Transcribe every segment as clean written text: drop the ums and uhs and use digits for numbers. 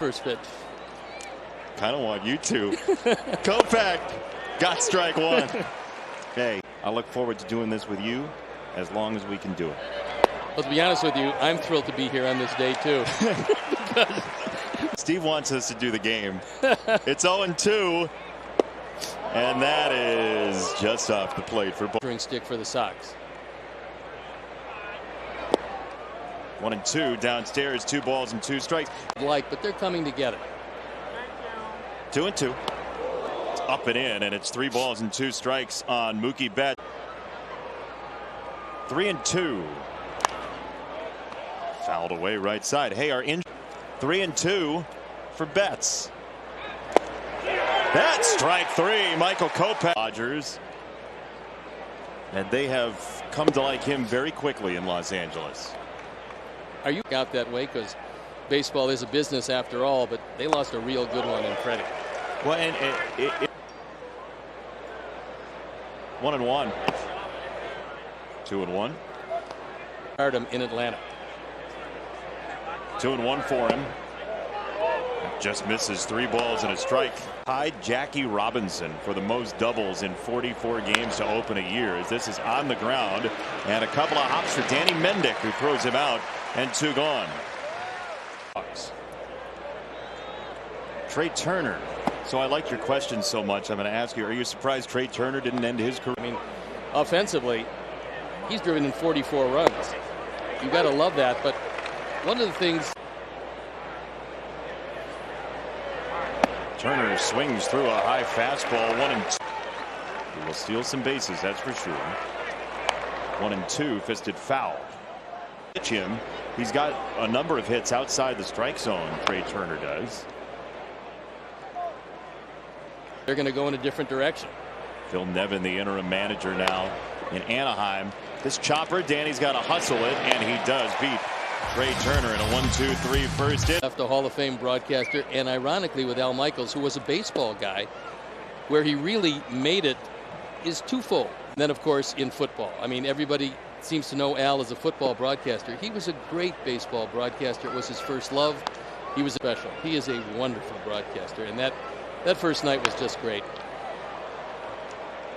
First pitch. Kind of want you to. Kopech got strike one. Hey, I look forward to doing this with you as long as we can do it. Well, to be honest with you, I'm thrilled to be here on this day, too. Steve wants us to do the game. It's 0-2. And that is just off the plate for Ring stick for the Sox. 1-2 downstairs, 2 balls and 2 strikes. But they're coming together. 2-2. It's up and in, and it's 3 balls and 2 strikes on Mookie Betts. 3-2. Fouled away right side. Hey, our 3-2 for Betts. That's strike 3. Michael Kopech. Dodgers. And they have come to like him very quickly in Los Angeles. Are you out that way? Because baseball is a business after all, but they lost a real good one in Freddie. Well, and 1-1. 2-1. Him in Atlanta. 2-1 for him. Just misses 3 balls and a strike. Tied Jackie Robinson for the most doubles in 44 games to open a year, as this is on the ground, and a couple of hops for Danny Mendick, who throws him out, and 2 gone. Trey Turner. So I like your question so much. I'm going to ask you, are you surprised Trey Turner didn't end his career? I mean, offensively, he's driven in 44 runs. You got to love that. But one of the things. Turner swings through a high fastball. 1-2. He will steal some bases, that's for sure. 1-2, fisted foul. Pitch him. He's got a number of hits outside the strike zone. Trey Turner does. They're going to go in a different direction. Phil Nevin, the interim manager now in Anaheim. This chopper, Danny's got to hustle it, and he does beat Trey Turner in a 1-2-3 first inning. Left a Hall of Fame broadcaster, and ironically with Al Michaels, who was a baseball guy, where he really made it is twofold. And then, of course, in football. I mean, everybody seems to know Al as a football broadcaster. He was a great baseball broadcaster. It was his first love. He was special. He is a wonderful broadcaster, and that first night was just great.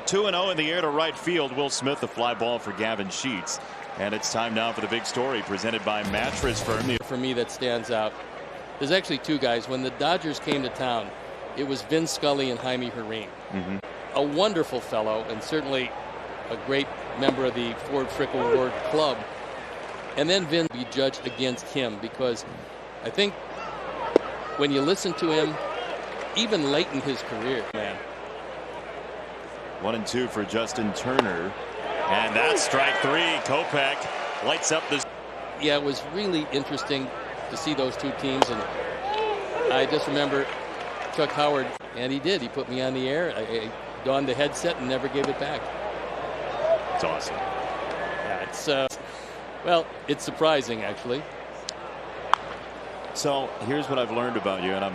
2-0 in the air to right field. Will Smith, the fly ball for Gavin Sheets. And it's time now for the big story presented by Mattress Firm. For me, that stands out. There's actually 2 guys. When the Dodgers came to town, it was Vin Scully and Jaime Herrera. A wonderful fellow, and certainly a great member of the Ford Frickle Ward Club. And then Vin be judged against him, because I think when you listen to him, even late in his career, man. 1-2 for Justin Turner. And that's strike 3. Kopech lights up this. Yeah, it was really interesting to see those 2 teams. And I just remember Chuck Howard, and he did. He put me on the air. I donned the headset and never gave it back. It's awesome. Yeah, it's well, it's surprising, actually. So here's what I've learned about you, and I'm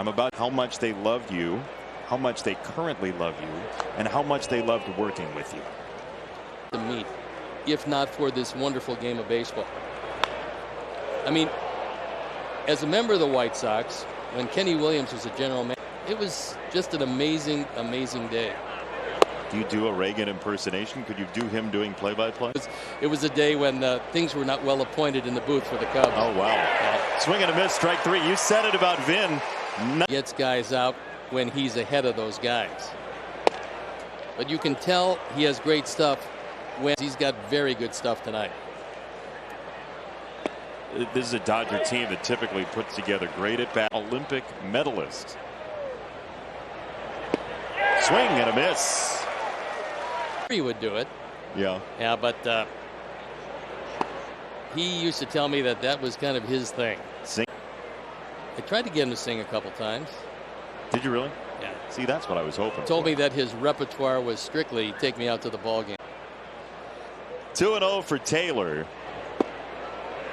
about how much they loved you, how much they currently love you, and how much they loved working with you. To meet, if not for this wonderful game of baseball. I mean, as a member of the White Sox, when Kenny Williams was a general manager, it was just an amazing, amazing day. Do you do a Reagan impersonation? Could you do him doing play-by-play? It was a day when things were not well appointed in the booth for the Cubs. Oh, wow. Swing and a miss, strike 3. You said it about Vin. Gets guys out when he's ahead of those guys. But you can tell he has great stuff when he's got very good stuff tonight. This is a Dodger team that typically puts together great at-bat. Olympic medalist. Swing and a miss. He would do it. Yeah. Yeah, but he used to tell me that was kind of his thing. Sing. I tried to get him to sing a couple times. Did you really? Yeah. See, that's what I was hoping. Told me that his repertoire was strictly take me out to the ball game. 2-0 for Taylor.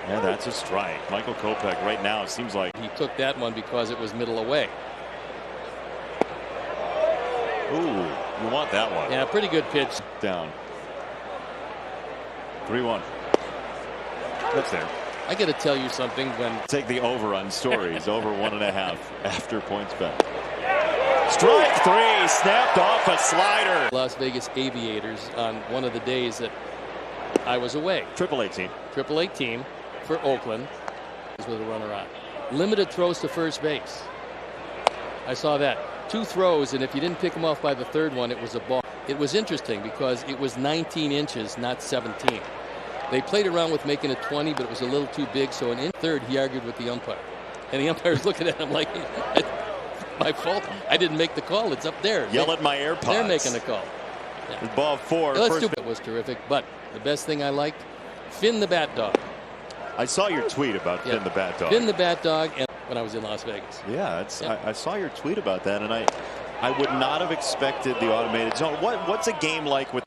And that's a strike. Michael Kopech right now, it seems like he took that one because it was middle away. Ooh, you want that one. Yeah, pretty good pitch. Down. 3-1. That's there. I got to tell you something. When take the over on stories, over 1.5 after points bet. Strike three, snapped off a slider. Las Vegas Aviators on one of the days that I was away. Triple-A team. Triple-A team for Oakland with a runner on. Limited throws to first base. I saw that. 2 throws, and if you didn't pick them off by the third one, it was a ball. It was interesting because it was 19 inches, not 17. They played around with making it 20, but it was a little too big. So in third, he argued with the umpire. And the umpire's looking at him like, my fault. I didn't make the call. It's up there. Yell at my AirPods. They're making the call. Yeah. Ball 4. It was terrific. But the best thing I liked, Finn the Bat Dog. I saw your tweet about Finn the Bat Dog. Finn the Bat Dog, and when I was in Las Vegas. Yeah, I saw your tweet about that, and I would not have expected the automated zone. What's a game like with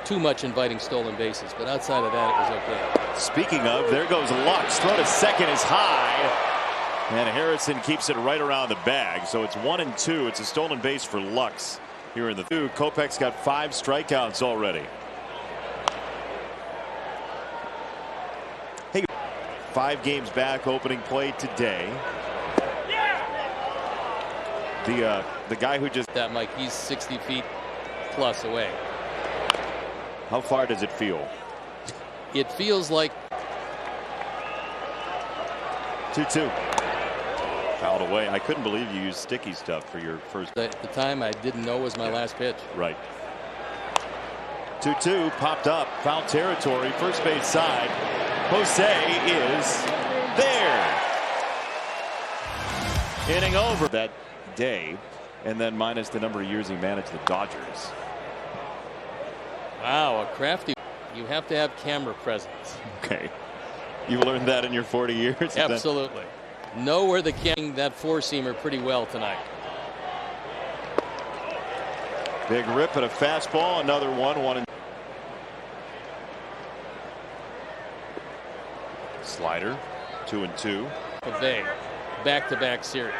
too much inviting stolen bases, but outside of that, it was okay. Speaking of, there goes Lux. Throw to second is high, and Harrison keeps it right around the bag. So it's 1-2. It's a stolen base for Lux here in the 2. Kopech's got 5 strikeouts already. Hey, 5 games back, opening play today. The guy who just that Mike, he's 60 feet plus away. How far does it feel? It feels like 2-2. Fouled away. I couldn't believe you used sticky stuff for your first. At the time, I didn't know was my last pitch. Right. 2-2 popped up. Foul territory. First base side. Jose is there. Inning over that day, and then minus the number of years he managed the Dodgers. Wow, a crafty. You have to have camera presence. Okay. You learned that in your 40 years? Absolutely. Know where the king that 4-seamer pretty well tonight. Big rip at a fastball. Another 1-1. Slider. 2-2. Bay. Back-to-back series.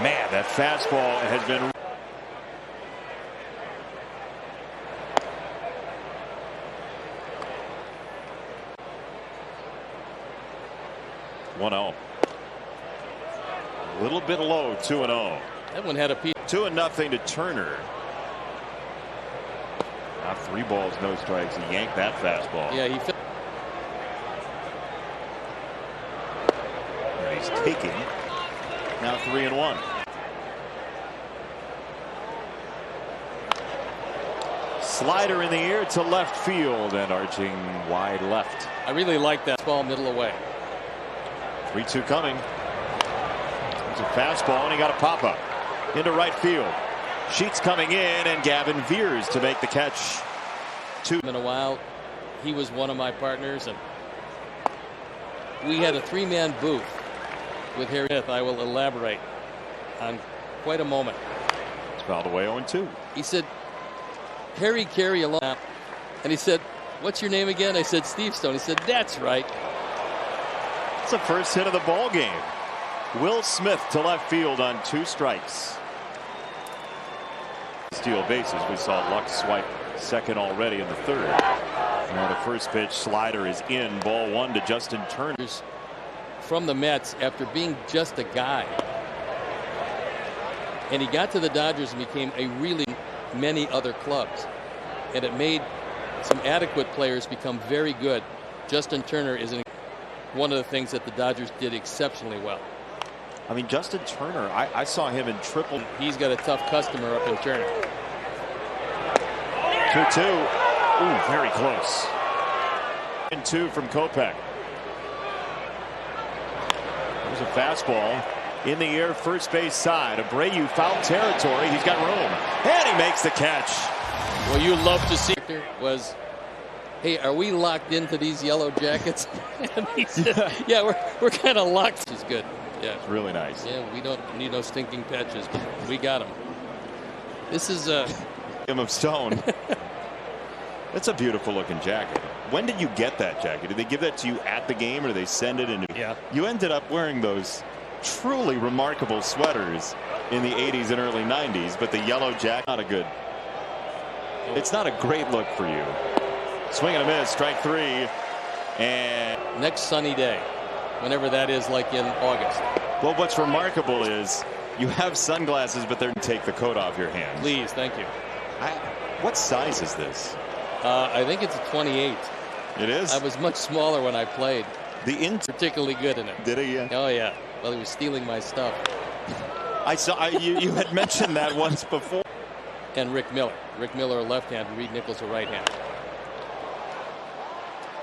Man, that fastball has been. A little bit low. 2-0. That one had a piece. 2-0 to Turner. Now 3 balls, no strikes. He yanked that fastball. Yeah, he. And he's taking. Now 3-1. Slider in the air to left field and arching wide left. I really like that ball middle away. 3-2 coming. It's a fastball, and he got a pop-up into right field. Sheets coming in, and Gavin veers to make the catch. In a while, he was one of my partners, and we had a 3-man booth with Harry Smith. I will elaborate on quite a moment. It's fouled away 0-2. He said, Harry carry along, and he said, what's your name again? I said, Steve Stone. He said, that's right. It's the first hit of the ball game. Will Smith to left field on 2 strikes. Steal bases. We saw Lux swipe second already in the 3rd. Now the first pitch slider is in. Ball 1 to Justin Turner. From the Mets after being just a guy. And he got to the Dodgers and became a really many other clubs. And it made some adequate players become very good. Justin Turner is one of the things that the Dodgers did exceptionally well. I mean, Justin Turner, I saw him in triple. He's got a tough customer up in Turner. 2-2. Ooh, very close. And 2 from Kopech. There's a fastball in the air, first base side. Abreu foul territory. He's got room, and he makes the catch. Well, you love to see was, hey, are we locked into these yellow jackets? And he said, yeah, we're kind of locked. He's good. Yeah, it's really nice. Yeah, we don't need no stinking patches, but we got them. This is Game of Stone. That's a beautiful looking jacket. When did you get that jacket? Did they give that to you at the game, or did they send it in? Yeah. You ended up wearing those truly remarkable sweaters in the 80s and early 90s, but the yellow jacket, not a good. It's not a great look for you. Swing and a miss, strike 3. And next sunny day, whenever that is, like in August. Well, what's remarkable is you have sunglasses, but they're take the coat off your hands. Please, thank you. What size is this? I think it's a 28. It is? I was much smaller when I played. Particularly good in it. Did he? Yeah. Oh, yeah. Well, he was stealing my stuff. I saw you had mentioned that once before. And Rick Miller. Rick Miller, a left-hander. Reed Nichols, a right-hander.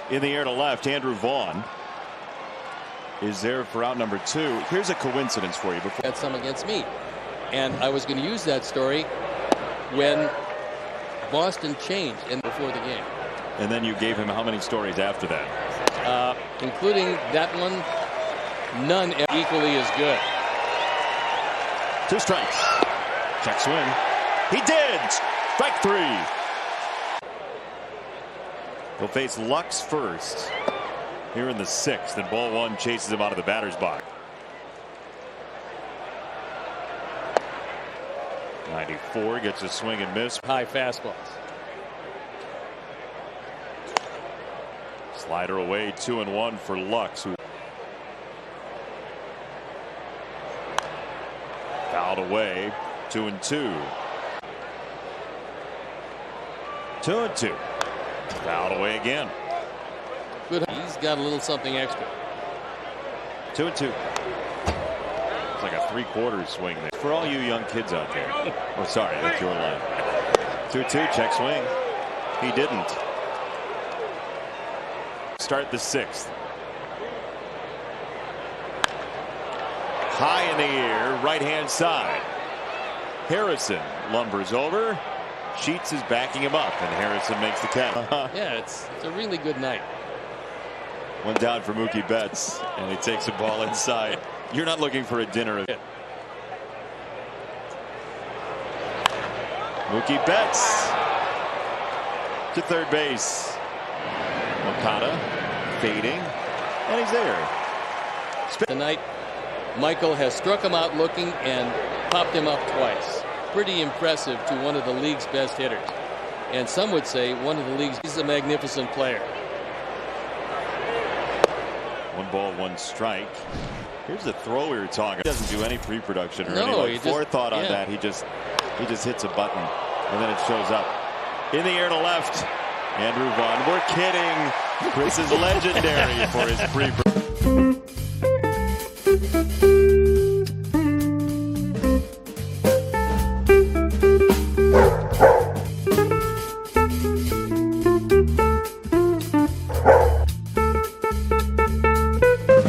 In the air to left, Andrew Vaughn is there for out number 2. Here's a coincidence for you. Before had some against me, and I was going to use that story when Boston changed before the game. And then you gave him how many stories after that? Including that one, none equally as good. 2 strikes. Check swing. He did. Strike 3. He'll face Lux first here in the 6th, and ball 1 chases him out of the batter's box. 94 gets a swing and miss. High fastballs. Slider away, 2-1 for Lux, who fouled away. 2-2. 2-2. Fouled away again. Good. He's got a little something extra. 2-2. It's like a 3/4 swing there. For all you young kids out there. Oh, sorry, that's your line. 2-2, check swing. He didn't. Start the 6th. High in the air, right-hand side. Harrison lumbers over. Sheets is backing him up, and Harrison makes the catch. Yeah, it's a really good night. One down for Mookie Betts, and he takes the ball inside. You're not looking for a dinner. Mookie Betts to third base. Okada fading, and he's there. Tonight, Michael has struck him out looking and popped him up twice. Pretty impressive to one of the league's best hitters. And some would say one of the league's. He's a magnificent player. 1 ball, 1 strike. Here's the throw we were talking. He doesn't do any pre-production or no, any forethought on that. He just hits a button, and then it shows up. In the air to left, Andrew Vaughn. We're kidding. Chris is legendary for his pre-production.